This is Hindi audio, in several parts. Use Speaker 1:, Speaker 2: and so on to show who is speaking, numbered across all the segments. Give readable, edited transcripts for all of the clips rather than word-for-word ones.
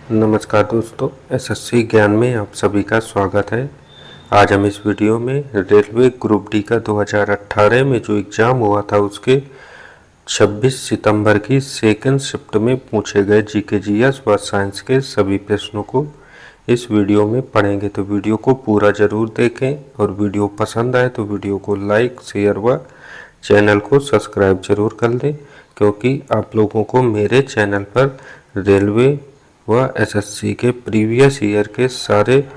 Speaker 1: नमस्कार दोस्तों, एसएससी ज्ञान में आप सभी का स्वागत है। आज हम इस वीडियो में रेलवे ग्रुप डी का 2018 में जो एग्ज़ाम हुआ था उसके 26 सितंबर की सेकंड शिफ्ट में पूछे गए जीके जीएस व साइंस के सभी प्रश्नों को इस वीडियो में पढ़ेंगे। तो वीडियो को पूरा ज़रूर देखें और वीडियो पसंद आए तो वीडियो को लाइक, शेयर व चैनल को सब्सक्राइब जरूर कर दें, क्योंकि आप लोगों को मेरे चैनल पर रेलवे व एसएससी के प्रीवियस ईयर के सारे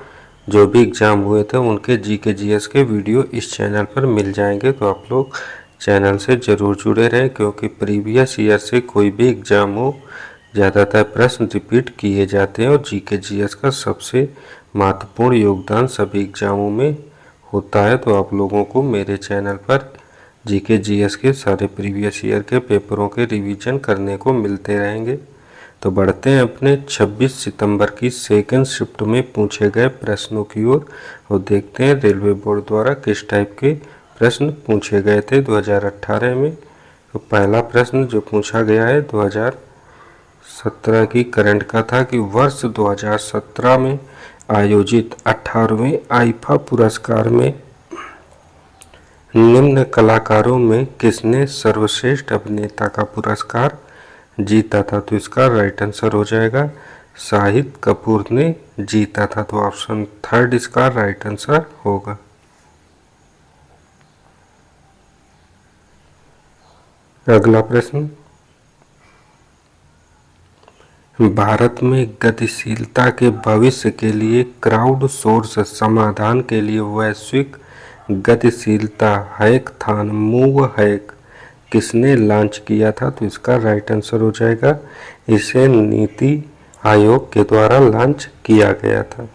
Speaker 1: जो भी एग्ज़ाम हुए थे उनके जीके जीएस के वीडियो इस चैनल पर मिल जाएंगे। तो आप लोग चैनल से ज़रूर जुड़े रहें, क्योंकि प्रीवियस ईयर से कोई भी एग्ज़ाम हो ज़्यादातर प्रश्न रिपीट किए जाते हैं और जीके जीएस का सबसे महत्वपूर्ण योगदान सभी एग्ज़ामों में होता है। तो आप लोगों को मेरे चैनल पर जीके जीएस के सारे प्रीवियस ईयर के पेपरों के रिवीजन करने को मिलते रहेंगे। तो बढ़ते हैं अपने 26 सितंबर की सेकंड शिफ्ट में पूछे गए प्रश्नों की ओर और देखते हैं रेलवे बोर्ड द्वारा किस टाइप के प्रश्न पूछे गए थे 2018 में। तो पहला प्रश्न जो पूछा गया है 2017 की करंट का था कि वर्ष 2017 में आयोजित 18वें आईफा पुरस्कार में निम्न कलाकारों में किसने सर्वश्रेष्ठ अभिनेता का पुरस्कार जीता था। तो इसका राइट आंसर हो जाएगा शाहिद कपूर ने जीता था। तो ऑप्शन थर्ड इसका राइट आंसर होगा। अगला प्रश्न, भारत में गतिशीलता के भविष्य के लिए क्राउड सोर्स समाधान के लिए वैश्विक गतिशीलता हैकाथॉन मूव हैक किसने लॉन्च किया था। तो इसका राइट आंसर हो जाएगा इसे नीति आयोग के द्वारा लॉन्च किया गया था।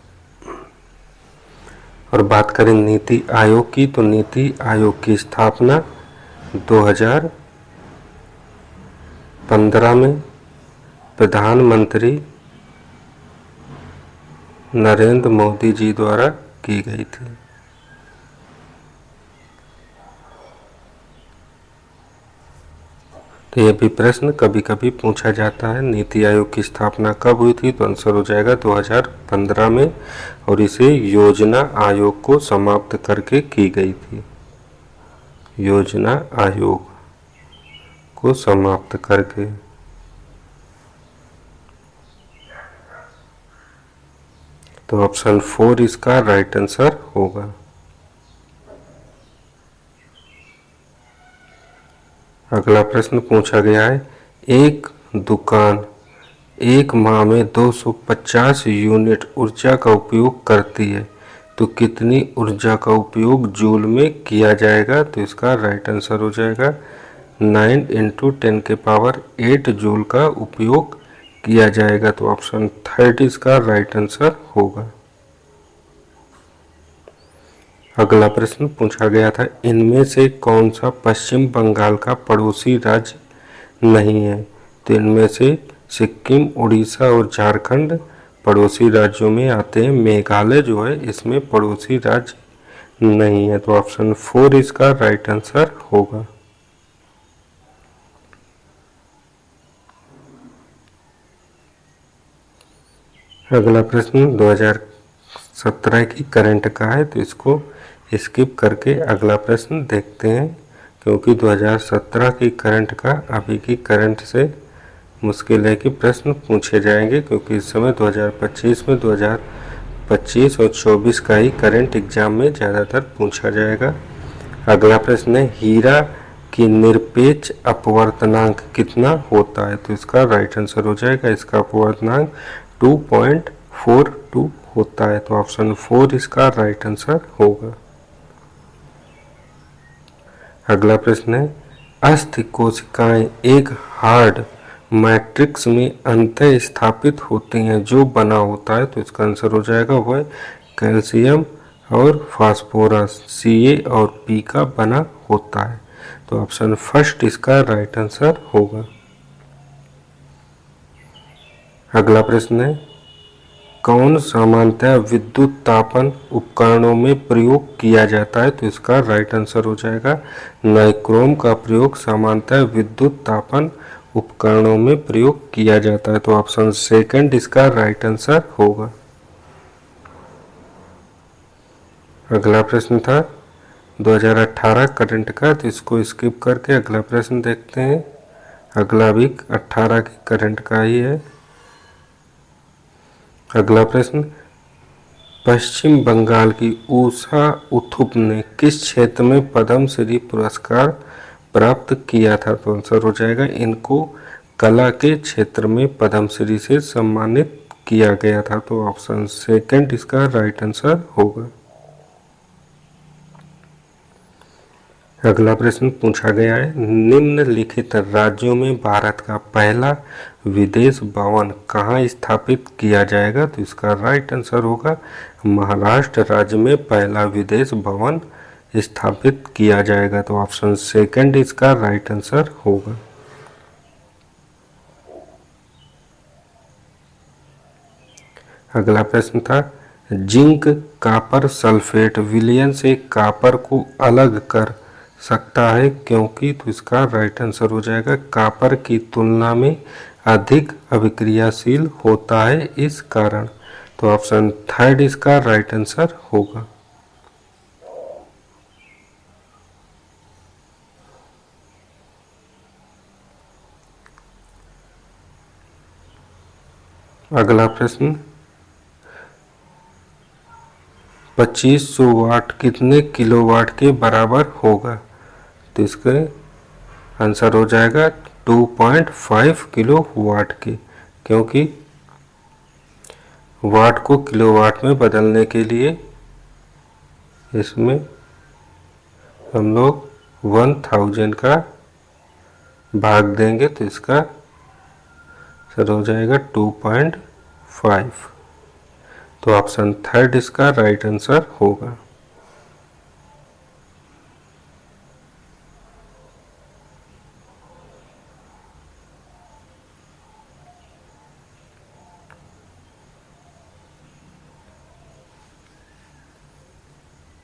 Speaker 1: और बात करें नीति आयोग की, तो नीति आयोग की स्थापना 2015 में प्रधानमंत्री नरेंद्र मोदी जी द्वारा की गई थी। तो यह भी प्रश्न कभी कभी पूछा जाता है, नीति आयोग की स्थापना कब हुई थी। तो आंसर हो जाएगा 2015 में और इसे योजना आयोग को समाप्त करके की गई थी। योजना आयोग को समाप्त करके। तो ऑप्शन 4 इसका राइट आंसर होगा। अगला प्रश्न पूछा गया है, एक दुकान एक माह में 250 यूनिट ऊर्जा का उपयोग करती है, तो कितनी ऊर्जा का उपयोग जूल में किया जाएगा। तो इसका राइट आंसर हो जाएगा 9 × 10⁸ जूल का उपयोग किया जाएगा। तो ऑप्शन थर्ड इसका राइट आंसर होगा। अगला प्रश्न पूछा गया था, इनमें से कौन सा पश्चिम बंगाल का पड़ोसी राज्य नहीं है। तो इनमें से सिक्किम, उड़ीसा और झारखंड पड़ोसी राज्यों में आते हैं। मेघालय जो है इसमें पड़ोसी राज्य नहीं है। तो ऑप्शन 4 इसका राइट आंसर होगा। अगला प्रश्न 2017 की करंट का है, तो इसको स्किप करके अगला प्रश्न देखते हैं, क्योंकि 2017 की करंट का अभी की करंट से मुश्किल है कि प्रश्न पूछे जाएंगे, क्योंकि इस समय 2025 में 2025 और 24 का ही करंट एग्जाम में ज़्यादातर पूछा जाएगा। अगला प्रश्न है, हीरा की निरपेक्ष अपवर्तनांक कितना होता है। तो इसका राइट आंसर हो जाएगा, इसका अपवर्तनांक 2.42 होता है। तो ऑप्शन 4 इसका राइट आंसर होगा। अगला प्रश्न है, अस्थि कोशिकाएं एक हार्ड मैट्रिक्स में अंतः स्थापित होती हैं जो बना होता है। तो इसका आंसर हो जाएगा वह कैल्शियम और फास्फोरस Ca और P का बना होता है। तो ऑप्शन फर्स्ट इसका राइट आंसर होगा। अगला प्रश्न है, कौन सामान्यतः विद्युत तापन उपकरणों में प्रयोग किया जाता है। तो इसका राइट आंसर हो जाएगा नाइक्रोम का प्रयोग सामान्यतः विद्युत तापन उपकरणों में प्रयोग किया जाता है। तो ऑप्शन सेकंड इसका राइट आंसर होगा। अगला प्रश्न था 2018 करंट का, तो इसको स्किप करके अगला प्रश्न देखते हैं। अगला भी 18 के करंट का ही है। अगला प्रश्न, पश्चिम बंगाल की उषा उथुप ने किस क्षेत्र में पद्मश्री पुरस्कार प्राप्त किया था? तो आंसर हो जाएगा, इनको कला के क्षेत्र में पद्मश्री से सम्मानित किया गया था। तो ऑप्शन सेकंड इसका राइट आंसर होगा। अगला प्रश्न पूछा गया है, निम्नलिखित राज्यों में भारत का पहला विदेश भवन कहाँ स्थापित किया जाएगा? तो इसका राइट आंसर होगा, महाराष्ट्र राज्य में पहला विदेश भवन स्थापित किया जाएगा। तो ऑप्शन सेकंड इसका राइट आंसर होगा। अगला प्रश्न था, जिंक कॉपर सल्फेट विलयन से कॉपर को अलग कर सकता है क्योंकि? तो इसका राइट आंसर हो जाएगा, कॉपर की तुलना में अधिक अभिक्रियाशील होता है इस कारण। तो ऑप्शन थर्ड इसका राइट आंसर होगा। अगला प्रश्न, 2500 वाट कितने किलोवाट के बराबर होगा? तो इसका आंसर हो जाएगा 2.5 किलो वाट के, क्योंकि वाट को किलोवाट में बदलने के लिए इसमें हम लोग 1000 का भाग देंगे, तो इसका आंसर हो जाएगा 2.5। तो ऑप्शन थर्ड इसका राइट आंसर होगा।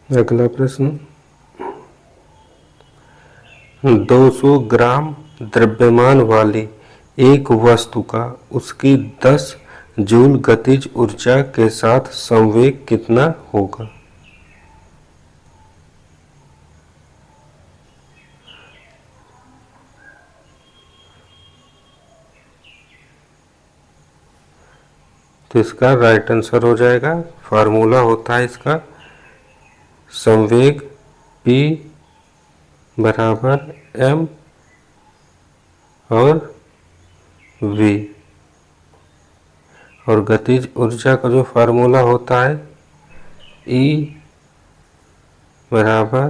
Speaker 1: अगला प्रश्न, 200 ग्राम द्रव्यमान वाली एक वस्तु का उसकी 10 जूल गतिज ऊर्जा के साथ संवेग कितना होगा? तो इसका राइट आंसर हो जाएगा, फार्मूला होता है इसका संवेग P बराबर m और v, और गतिज ऊर्जा का जो फार्मूला होता है E बराबर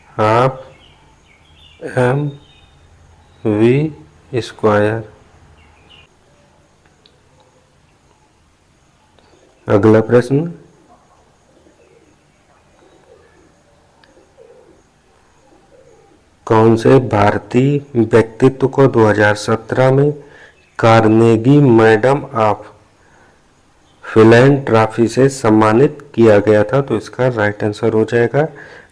Speaker 1: हाफ m v स्क्वायर। अगला प्रश्न, कौन से भारतीय व्यक्तित्व को 2017 में कार्नेगी मेडल ऑफ फिलैंथ्रॉपी से सम्मानित किया गया था? तो इसका राइट आंसर हो जाएगा,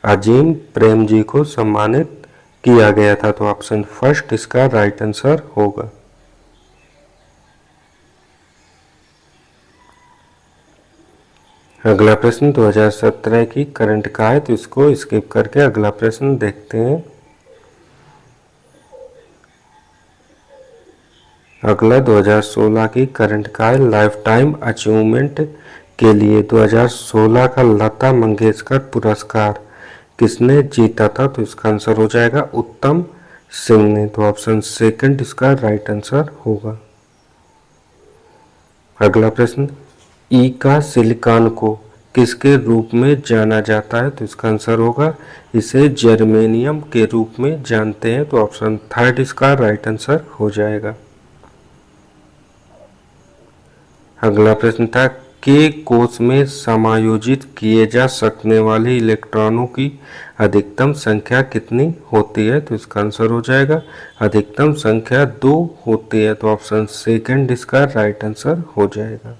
Speaker 1: अजीम प्रेमजी को सम्मानित किया गया था। तो ऑप्शन फर्स्ट इसका राइट आंसर होगा। अगला प्रश्न 2017 की करंट का है, तो इसको स्किप करके अगला प्रश्न देखते हैं। अगला 2016 की करंट का है, लाइफ टाइम अचीवमेंट के लिए 2016 का लता मंगेशकर पुरस्कार किसने जीता था? तो इसका आंसर हो जाएगा उत्तम सिंह ने। तो ऑप्शन सेकंड इसका राइट आंसर होगा। अगला प्रश्न, ई का सिलिकॉन को किसके रूप में जाना जाता है? तो इसका आंसर होगा, इसे जर्मेनियम के रूप में जानते हैं। तो ऑप्शन थर्ड इसका राइट आंसर हो जाएगा। अगला प्रश्न था, के कोश में समायोजित किए जा सकने वाले इलेक्ट्रॉनों की अधिकतम संख्या कितनी होती है? तो इसका आंसर हो जाएगा, अधिकतम संख्या 2 होती है। तो ऑप्शन सेकंड इसका राइट आंसर हो जाएगा।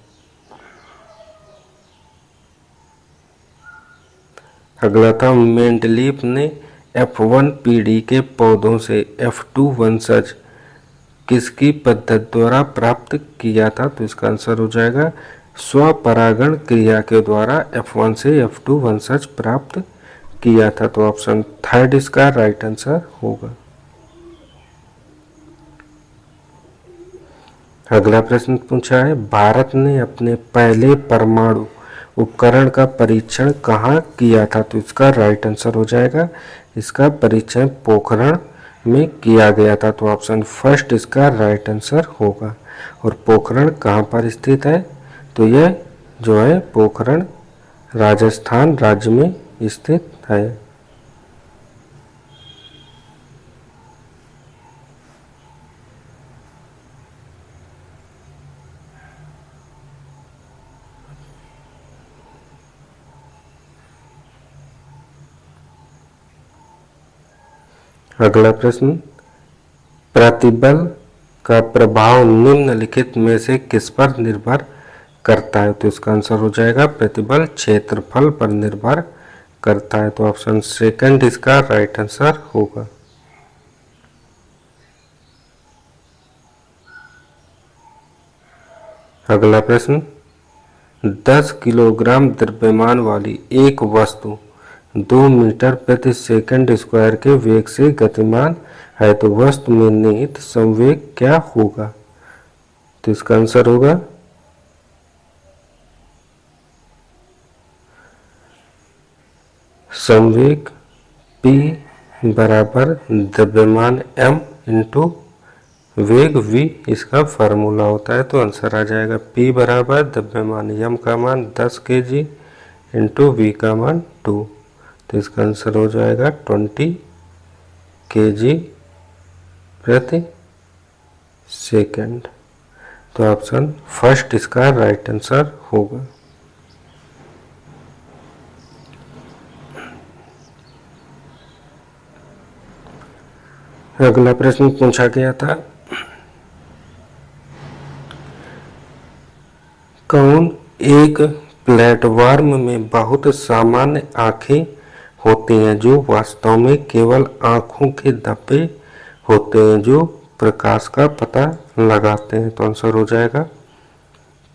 Speaker 1: अगला था, मेंडलीफ ने F1 पीढ़ी के पौधों से F2 वंशज किसकी पद्धति द्वारा प्राप्त किया था? तो इसका आंसर हो जाएगा स्वपरागण क्रिया के द्वारा F1 से F2 वंशज प्राप्त किया था। तो ऑप्शन थर्ड इसका राइट आंसर होगा। अगला प्रश्न पूछा है, भारत ने अपने पहले परमाणु उपकरण का परीक्षण कहाँ किया था? तो इसका राइट आंसर हो जाएगा, इसका परीक्षण पोखरण में किया गया था। तो ऑप्शन फर्स्ट इसका राइट आंसर होगा। और पोखरण कहाँ पर स्थित है? तो यह जो है पोखरण राजस्थान राज्य में स्थित है। अगला प्रश्न, प्रतिबल का प्रभाव निम्नलिखित में से किस पर निर्भर करता है? तो इसका आंसर हो जाएगा प्रतिबल क्षेत्रफल पर निर्भर करता है। तो ऑप्शन सेकंड इसका राइट आंसर होगा। अगला प्रश्न, 10 किलोग्राम द्रव्यमान वाली एक वस्तु 2 मीटर प्रति सेकंड स्क्वायर के वेग से गतिमान है, तो वस्तु में निहित संवेग क्या होगा? तो इसका आंसर होगा संवेग P बराबर द्रव्यमान m इंटू वेग v, इसका फार्मूला होता है। तो आंसर आ जाएगा P बराबर द्रव्यमान m का मान 10 kg इंटू v का मान 2। तो इसका आंसर हो जाएगा 20 kg प्रति सेकंड। तो ऑप्शन फर्स्ट इसका राइट आंसर होगा। अगला प्रश्न पूछा गया था, कौन एक प्लेटफॉर्म में बहुत सामान्य आंखें होती हैं जो वास्तव में केवल आंखों के धब्बे होते हैं जो प्रकाश का पता लगाते हैं? तो आंसर हो जाएगा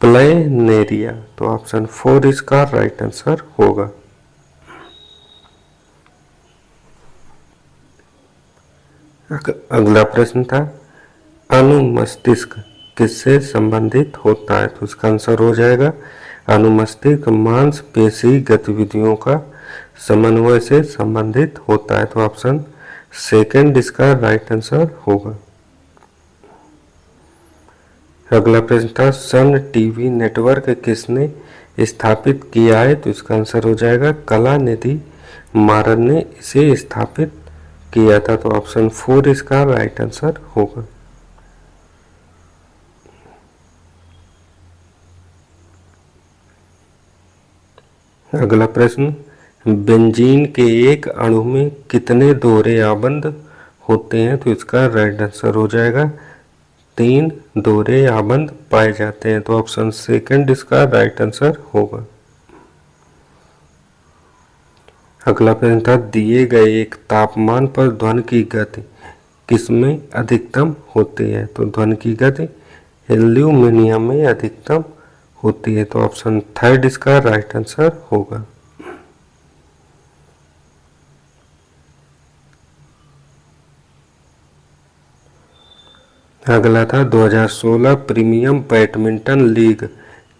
Speaker 1: प्लेनेरिया। तो ऑप्शन 4 इसका राइट आंसर होगा। अगला प्रश्न था, अनुमस्तिष्क किससे संबंधित होता है? तो इसका आंसर हो जाएगा अनुमस्तिष्क मांसपेशी गतिविधियों का समन्वय से संबंधित होता है। तो ऑप्शन सेकंड इसका राइट आंसर होगा। अगला प्रश्न था, सन टीवी नेटवर्क किसने स्थापित किया है? तो इसका आंसर हो जाएगा कलानिधि मारन ने इसे स्थापित किया था। तो ऑप्शन 4 इसका राइट आंसर होगा। अगला प्रश्न, बेंजीन के एक अणु में कितने दोहरे आबंध होते हैं? तो इसका राइट आंसर हो जाएगा 3 दोहरे आबंध पाए जाते हैं। तो ऑप्शन सेकंड इसका राइट आंसर होगा। अगला प्रश्न था, दिए गए एक तापमान पर ध्वनि की गति किसमें अधिकतम होती है? तो ध्वनि की गति एल्यूमिनियम में अधिकतम होती है। तो ऑप्शन थर्ड इसका राइट आंसर होगा। अगला था, 2016 प्रीमियम बैडमिंटन लीग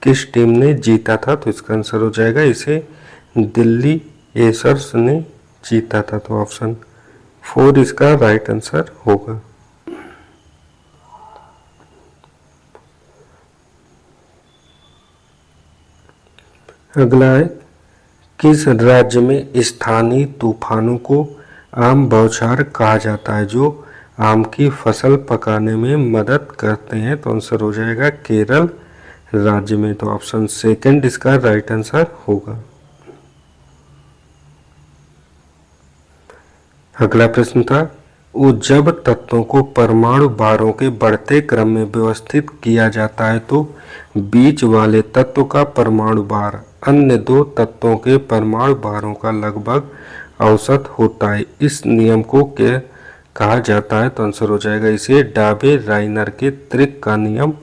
Speaker 1: किस टीम ने जीता था? तो इसका आंसर हो जाएगा इसे दिल्ली एसर्स ने जीता था। तो ऑप्शन 4 इसका राइट आंसर होगा। अगला है, किस राज्य में स्थानीय तूफानों को आम बौछार कहा जाता है जो आम की फसल पकाने में मदद करते हैं? तो आंसर हो जाएगा केरल राज्य में। तो ऑप्शन सेकंड इसका राइट आंसर होगा। अगला प्रश्न था, जब तत्वों को परमाणु भारों के बढ़ते क्रम में व्यवस्थित किया जाता है तो बीच वाले तत्व का परमाणु भार अन्य 2 तत्वों के परमाणु भारों का लगभग औसत होता है। इस नियम को कहा जाता है? तो आंसर हो जाएगा इसे डाबे राइनर के त्रिक का नियम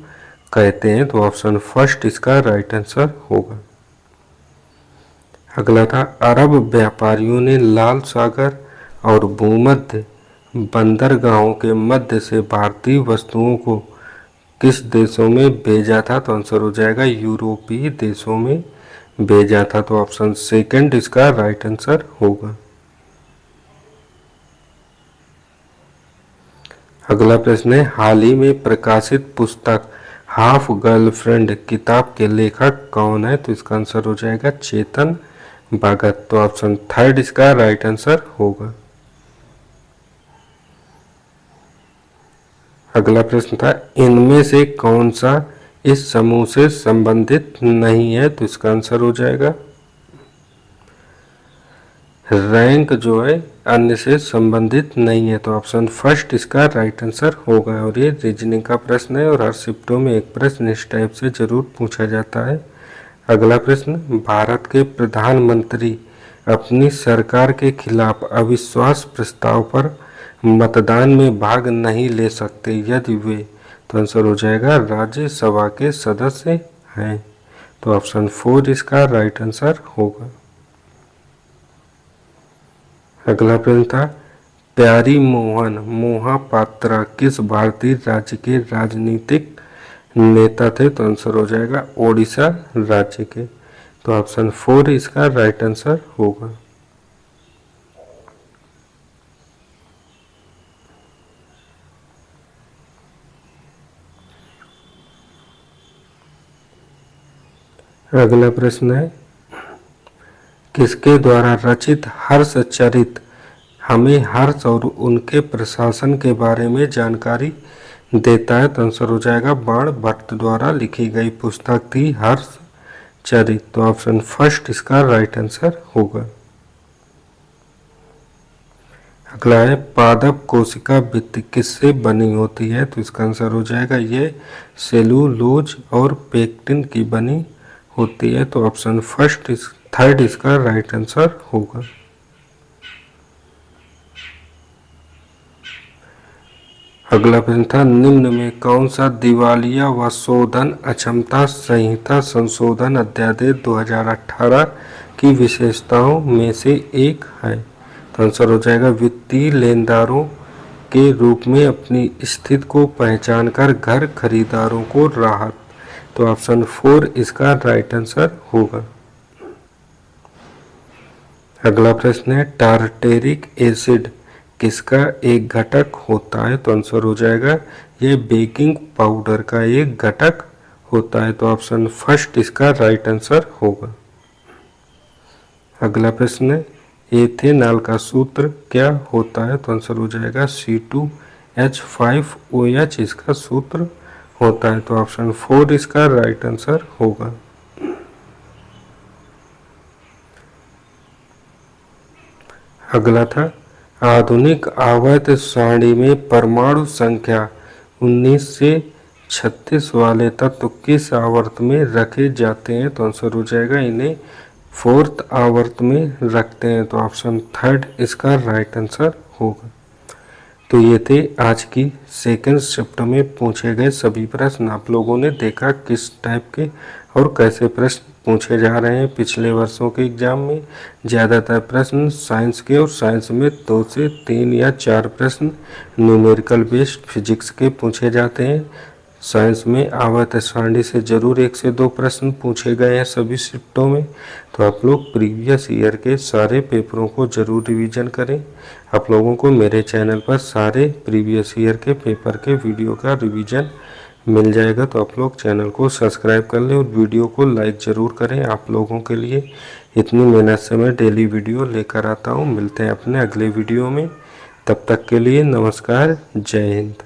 Speaker 1: कहते हैं। तो ऑप्शन फर्स्ट इसका राइट आंसर होगा। अगला था, अरब व्यापारियों ने लाल सागर और भूमध्य बंदरगाहों के मध्य से भारतीय वस्तुओं को किस देशों में भेजा था? तो आंसर हो जाएगा यूरोपीय देशों में भेजा था। तो ऑप्शन सेकंड इसका राइट आंसर होगा। अगला प्रश्न है, हाल ही में प्रकाशित पुस्तक हाफ गर्लफ्रेंड किताब के लेखक कौन है? तो इसका आंसर हो जाएगा चेतन भगत। तो ऑप्शन थर्ड इसका राइट आंसर होगा। अगला प्रश्न था, इनमें से कौन सा इस समूह से संबंधित नहीं है? तो इसका आंसर हो जाएगा रैंक जो है अन्य से संबंधित नहीं है। तो ऑप्शन फर्स्ट इसका राइट आंसर होगा। और ये रीजनिंग का प्रश्न है और हर शिफ्टों में एक प्रश्न इस टाइप से जरूर पूछा जाता है। अगला प्रश्न, भारत के प्रधानमंत्री अपनी सरकार के खिलाफ अविश्वास प्रस्ताव पर मतदान में भाग नहीं ले सकते यदि वे, तो आंसर हो जाएगा राज्यसभा के सदस्य हैं। तो ऑप्शन फोर इसका राइट आंसर होगा। अगला प्रश्न था, प्यारी मोहन मोहापात्रा किस भारतीय राज्य के राजनीतिक नेता थे? तो आंसर हो जाएगा ओडिशा राज्य के। तो ऑप्शन फोर इसका राइट आंसर होगा। अगला प्रश्न है, किसके द्वारा रचित हर्ष चरित हमें हर्ष और उनके प्रशासन के बारे में जानकारी देता है? तो आंसर हो जाएगा बाण भट्ट द्वारा लिखी गई पुस्तक थी हर्ष चरित। तो ऑप्शन फर्स्ट इसका राइट आंसर होगा। अगला है, पादप कोशिका भित्ति किससे बनी होती है? तो इसका आंसर हो जाएगा ये सेलुलोज और पेक्टिन की बनी होती है। तो ऑप्शन फर्स्ट थर्ड इसका राइट आंसर होगा। अगला प्रश्न था, निम्न में कौन सा दिवालिया व शोधन अक्षमता संहिता संशोधन अध्यादेश 2018 की विशेषताओं में से एक है? तो आंसर हो जाएगा वित्तीय लेनदारों के रूप में अपनी स्थिति को पहचानकर घर खरीदारों को राहत। तो ऑप्शन फोर इसका राइट आंसर होगा। अगला प्रश्न है, टारटेरिक एसिड किसका एक घटक होता है? तो आंसर हो जाएगा ये बेकिंग पाउडर का एक घटक होता है। तो ऑप्शन फर्स्ट इसका राइट आंसर होगा। अगला प्रश्न है, एथेनॉल का सूत्र क्या होता है? तो आंसर हो जाएगा C2H5OH इसका सूत्र होता है। तो ऑप्शन फोर इसका राइट आंसर होगा। अगला था, आधुनिक आवर्त सारणी में परमाणु संख्या 19 से 36 वाले तत्व किस आवर्त में रखे जाते हैं? तो आंसर हो जाएगा इन्हें फोर्थ आवर्त में रखते हैं। तो ऑप्शन थर्ड इसका राइट आंसर होगा। तो ये थे आज की सेकंड शिफ्ट में पूछे गए सभी प्रश्न। आप लोगों ने देखा किस टाइप के और कैसे प्रश्न पूछे जा रहे हैं। पिछले वर्षों के एग्जाम में ज़्यादातर प्रश्न साइंस के और साइंस में 2 से 3 या 4 प्रश्न न्यूमेरिकल बेस्ड फिजिक्स के पूछे जाते हैं। साइंस में आवर्त सारणी से जरूर 1 से 2 प्रश्न पूछे गए हैं सभी शिफ्टों में। तो आप लोग प्रीवियस ईयर के सारे पेपरों को जरूर रिवीजन करें। आप लोगों को मेरे चैनल पर सारे प्रीवियस ईयर के पेपर के वीडियो का रिवीजन मिल जाएगा। तो आप लोग चैनल को सब्सक्राइब कर लें और वीडियो को लाइक ज़रूर करें। आप लोगों के लिए इतनी मेहनत से मैं डेली वीडियो लेकर आता हूँ। मिलते हैं अपने अगले वीडियो में, तब तक के लिए नमस्कार, जय हिंद।